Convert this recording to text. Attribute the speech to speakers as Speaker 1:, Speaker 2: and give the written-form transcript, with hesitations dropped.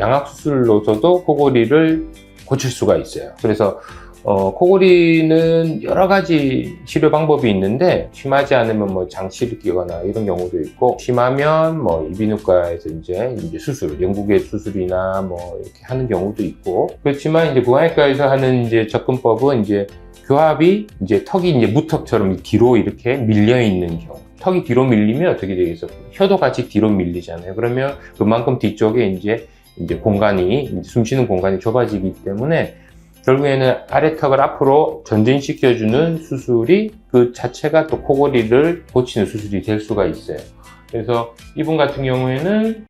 Speaker 1: 양악 수술로서도 코골이를 고칠 수가 있어요. 그래서 코골이는 여러 가지 치료 방법이 있는데 심하지 않으면 뭐 장치를 끼거나 이런 경우도 있고, 심하면 뭐 이비인후과에서 이제 수술, 영국의 수술이나 뭐 이렇게 하는 경우도 있고, 그렇지만 이제 구강외과에서 하는 이제 접근법은 이제 교합이 이제 턱이 이제 무턱처럼 뒤로 이렇게 밀려 있는 경우. 턱이 뒤로 밀리면 어떻게 되겠어? 혀도 같이 뒤로 밀리잖아요. 그러면 그만큼 뒤쪽에 이제 공간이, 숨 쉬는 공간이 좁아지기 때문에 결국에는 아래턱을 앞으로 전진시켜주는 수술이 그 자체가 또 코골이를 고치는 수술이 될 수가 있어요. 그래서 이분 같은 경우에는